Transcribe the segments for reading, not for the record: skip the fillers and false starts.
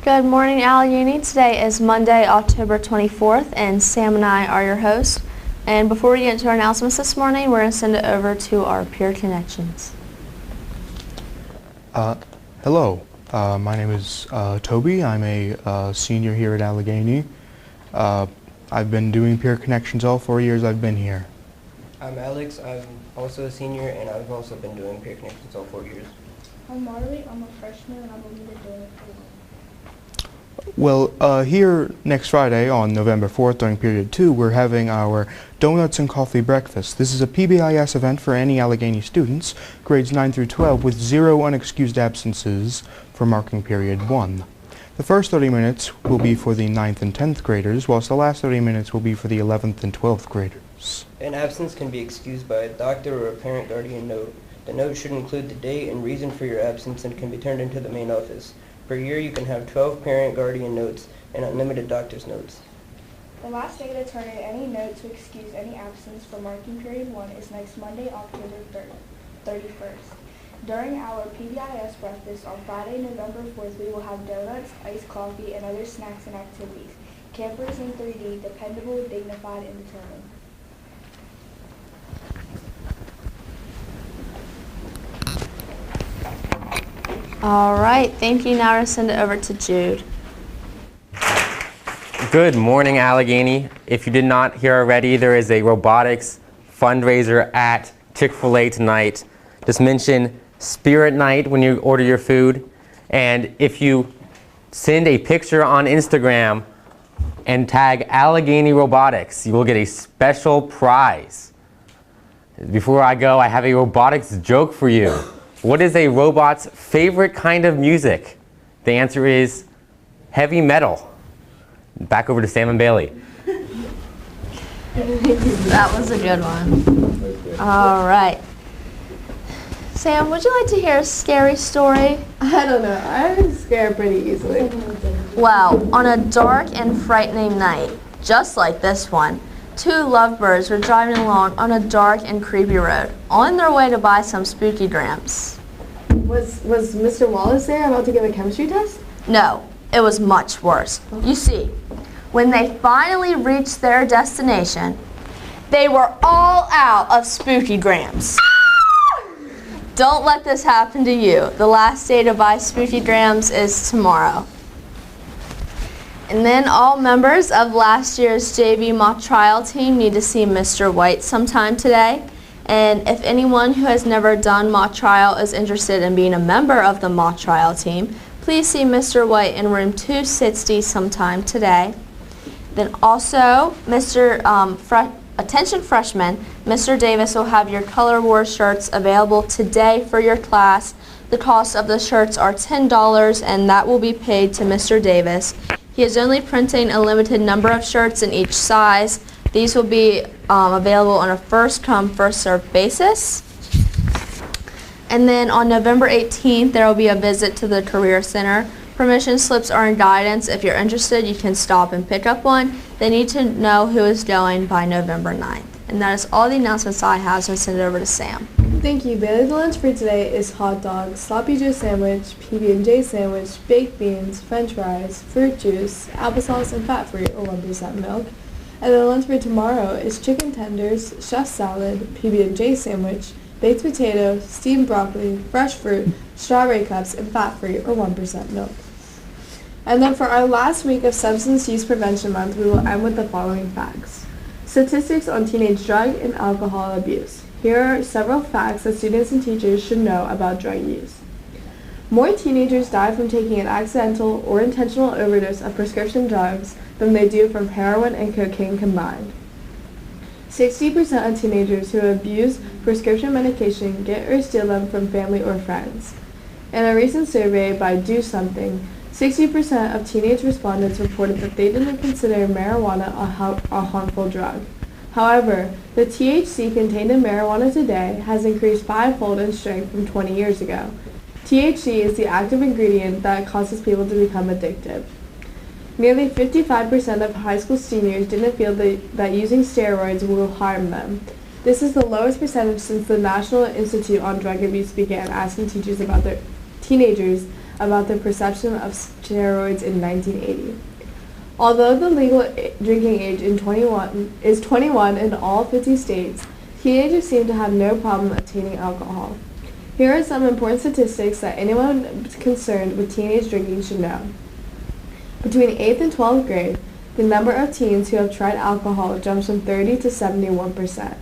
Good morning, Allegheny. Today is Monday, October 24th, and Sam and I are your hosts. And before we get into our announcements this morning, we're going to send it over to our peer connections. Hello, my name is Toby. I'm a senior here at Allegheny. I've been doing peer connections all 4 years I've been here. I'm Alex. I'm also a senior, and I've also been doing peer connections all 4 years. I'm Marley. I'm a freshman, and I've only been doing it for 1 month. Well, here next Friday on November 4th during period 2, we're having our Donuts and Coffee Breakfast. This is a PBIS event for any Allegheny students, grades 9 through 12, with 0 unexcused absences for marking period 1. The first 30 minutes will be for the 9th and 10th graders, whilst the last 30 minutes will be for the 11th and 12th graders. An absence can be excused by a doctor or a parent guardian note. The note should include the date and reason for your absence and can be turned into the main office. Per year, you can have 12 parent guardian notes and unlimited doctor's notes. The last day to turn in any note to excuse any absence for marking period 1 is next Monday, October 31st. During our PBIS breakfast on Friday, November 4th, we will have donuts, iced coffee, and other snacks and activities. Campers in 3D, dependable, dignified, and determined. All right, thank you. Now we're going to send it over to Jude. Good morning, Allegheny. If you did not hear already, there is a robotics fundraiser at Chick-fil-A tonight. Just mention Spirit Night when you order your food. And if you send a picture on Instagram and tag Allegheny Robotics, you will get a special prize. Before I go, I have a robotics joke for you. What is a robot's favorite kind of music? The answer is heavy metal. Back over to Sam and Bailey. That was a good one. All right. Sam, would you like to hear a scary story? I don't know. I'm scared pretty easily. Well, on a dark and frightening night, just like this one, 2 lovebirds were driving along on a dark and creepy road, on their way to buy some spooky grams. Was Mr. Wallace there about to give a chemistry test? No, it was much worse. You see, when they finally reached their destination, they were all out of spooky grams. Don't let this happen to you. The last day to buy spooky grams is tomorrow. And then all members of last year's JV mock trial team need to see Mr. White sometime today. And if anyone who has never done mock trial is interested in being a member of the mock trial team, please see Mr. White in room 260 sometime today. Then also, attention freshmen, Mr. Davis will have your Color Wars shirts available today for your class. The cost of the shirts are $10 and that will be paid to Mr. Davis. He is only printing a limited number of shirts in each size. These will be available on a first-come, first-served basis. And then on November 18th, there will be a visit to the Career Center. Permission slips are in guidance. If you're interested, you can stop and pick up one. They need to know who is going by November 9th. And that is all the announcements I have, so I'll send it over to Sam. Thank you, Bailey. The lunch for today is hot dogs, sloppy Joe sandwich, PB&J sandwich, baked beans, french fries, fruit juice, applesauce, and fat-free or 1% milk. And the lunch for tomorrow is chicken tenders, chef salad, PB&J sandwich, baked potato, steamed broccoli, fresh fruit, strawberry cups, and fat-free or 1% milk. And then for our last week of Substance Use Prevention Month, we will end with the following facts. Statistics on teenage drug and alcohol abuse. Here are several facts that students and teachers should know about drug use. More teenagers die from taking an accidental or intentional overdose of prescription drugs than they do from heroin and cocaine combined. 60% of teenagers who abuse prescription medication get or steal them from family or friends. In a recent survey by Do Something, 60% of teenage respondents reported that they didn't consider marijuana a harmful drug. However, the THC contained in marijuana today has increased 5-fold in strength from 20 years ago. THC is the active ingredient that causes people to become addicted. Nearly 55% of high school seniors didn't feel that using steroids will harm them. This is the lowest percentage since the National Institute on Drug Abuse began asking teenagers about the perception of steroids in 1980. Although the legal drinking age is 21 in all 50 states, teenagers seem to have no problem obtaining alcohol. Here are some important statistics that anyone concerned with teenage drinking should know. Between 8th and 12th grade, the number of teens who have tried alcohol jumps from 30 to 71%.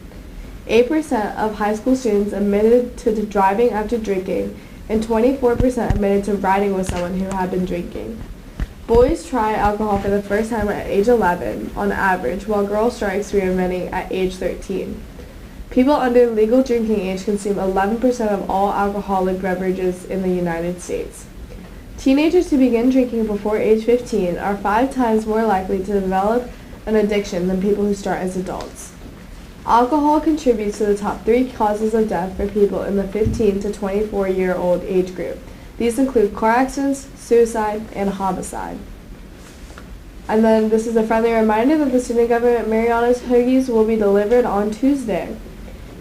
8% of high school students admitted to driving after drinking, and 24% admitted to riding with someone who had been drinking. Boys try alcohol for the first time at age 11 on average, while girls start experimenting at age 13. People under legal drinking age consume 11% of all alcoholic beverages in the United States. Teenagers who begin drinking before age 15 are 5 times more likely to develop an addiction than people who start as adults. Alcohol contributes to the top 3 causes of death for people in the 15 to 24-year-old age group. These include car accidents, suicide, and homicide. And then this is a friendly reminder that the student government Mariana's hoagies will be delivered on Tuesday.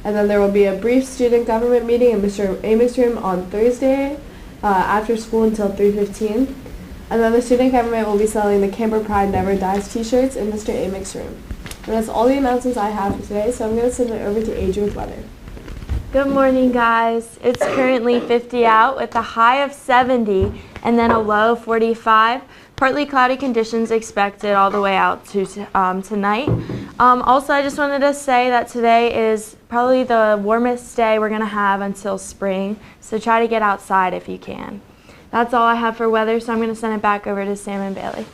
And then there will be a brief student government meeting in Mr. Amick's room on Thursday after school until 3:15. And then the student government will be selling the Camper Pride Never Dies t-shirts in Mr. Amick's room. And that's all the announcements I have for today, so I'm going to send it over to Adrian with weather. Good morning, guys. It's currently 50 out with a high of 70 and then a low of 45. Partly cloudy conditions expected all the way out to tonight. Also, I just wanted to say that today is probably the warmest day we're going to have until spring, so try to get outside if you can. That's all I have for weather, so I'm going to send it back over to Sam and Bailey.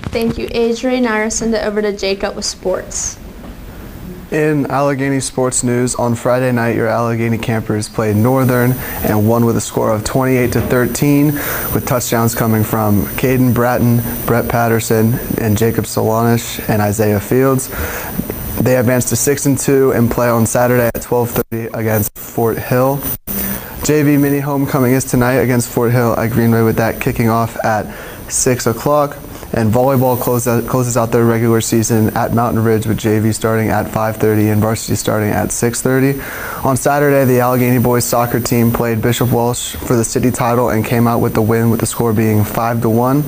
Thank you, Adrian. Now I'll send it over to Jacob with sports. In Allegheny sports news, on Friday night, your Allegheny Campers played Northern and won with a score of 28-13, with touchdowns coming from Caden Bratton, Brett Patterson, and Jacob Solanish and Isaiah Fields. They advanced to 6-2 and play on Saturday at 12:30 against Fort Hill. JV mini homecoming is tonight against Fort Hill at Greenway, with that kicking off at 6 o'clock. And volleyball closes out their regular season at Mountain Ridge, with JV starting at 5:30 and varsity starting at 6:30. On Saturday, the Allegheny boys soccer team played Bishop Walsh for the city title and came out with the win, with the score being 5-1,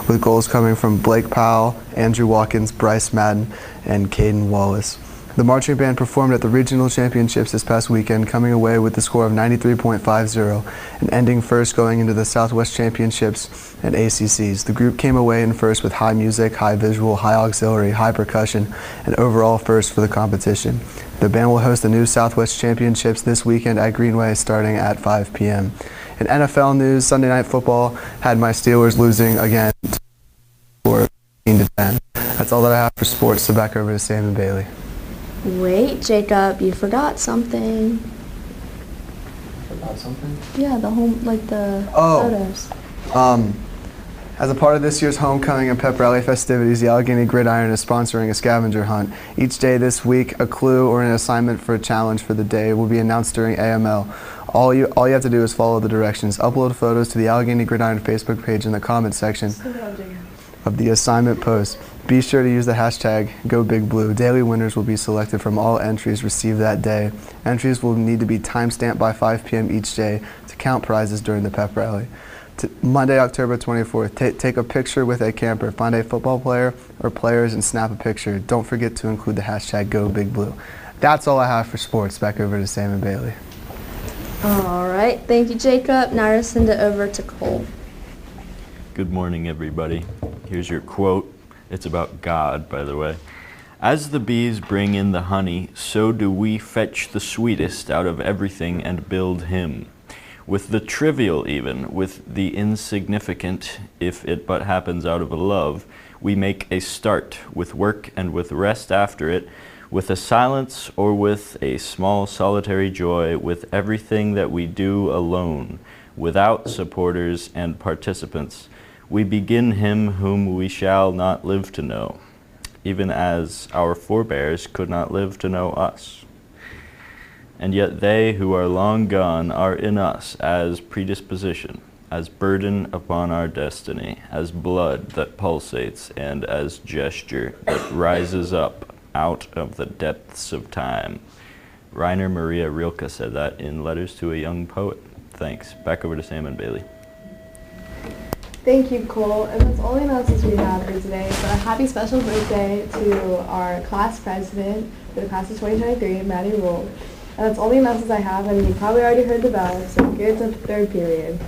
with goals coming from Blake Powell, Andrew Watkins, Bryce Madden, and Caden Wallace. The marching band performed at the regional championships this past weekend, coming away with the score of 93.50 and ending first going into the Southwest Championships and ACCs. The group came away in first with high music, high visual, high auxiliary, high percussion, and overall first for the competition. The band will host the new Southwest Championships this weekend at Greenway starting at 5 p.m. In NFL news, Sunday Night Football had my Steelers losing again for 15-10. That's all that I have for sports, so back over to Sam and Bailey. Wait, Jacob, you forgot something. Forgot something? Yeah, the photos. As a part of this year's homecoming and pep rally festivities, the Allegheny Gridiron is sponsoring a scavenger hunt. Each day this week, a clue or an assignment for a challenge for the day will be announced during AML. All you have to do is follow the directions. Upload photos to the Allegheny Gridiron Facebook page in the comment section of the assignment post. Be sure to use the hashtag #GoBigBlue. Daily winners will be selected from all entries received that day. Entries will need to be timestamped by 5 p.m. each day to count prizes during the pep rally. Monday, October 24th, take a picture with a camper. Find a football player or players and snap a picture. Don't forget to include the hashtag #GoBigBlue. That's all I have for sports. Back over to Sam and Bailey. All right, thank you, Jacob. Now I'll send it over to Cole. Good morning, everybody. Here's your quote. It's about God, by the way. As the bees bring in the honey, so do we fetch the sweetest out of everything and build him. With the trivial even, with the insignificant, if it but happens out of a love, we make a start, with work and with rest after it, with a silence or with a small solitary joy, with everything that we do alone, without supporters and participants. We begin him whom we shall not live to know, even as our forebears could not live to know us. And yet they who are long gone are in us as predisposition, as burden upon our destiny, as blood that pulsates, and as gesture that rises up out of the depths of time. Rainer Maria Rilke said that in Letters to a Young Poet. Thanks. Back over to Sam and Bailey. Thank you, Cole. And that's all the announcements we have for today. But a happy special birthday to our class president for the class of 2023, Maddie Rule. And that's all the announcements I have. And you probably already heard the bell, so here's the third period.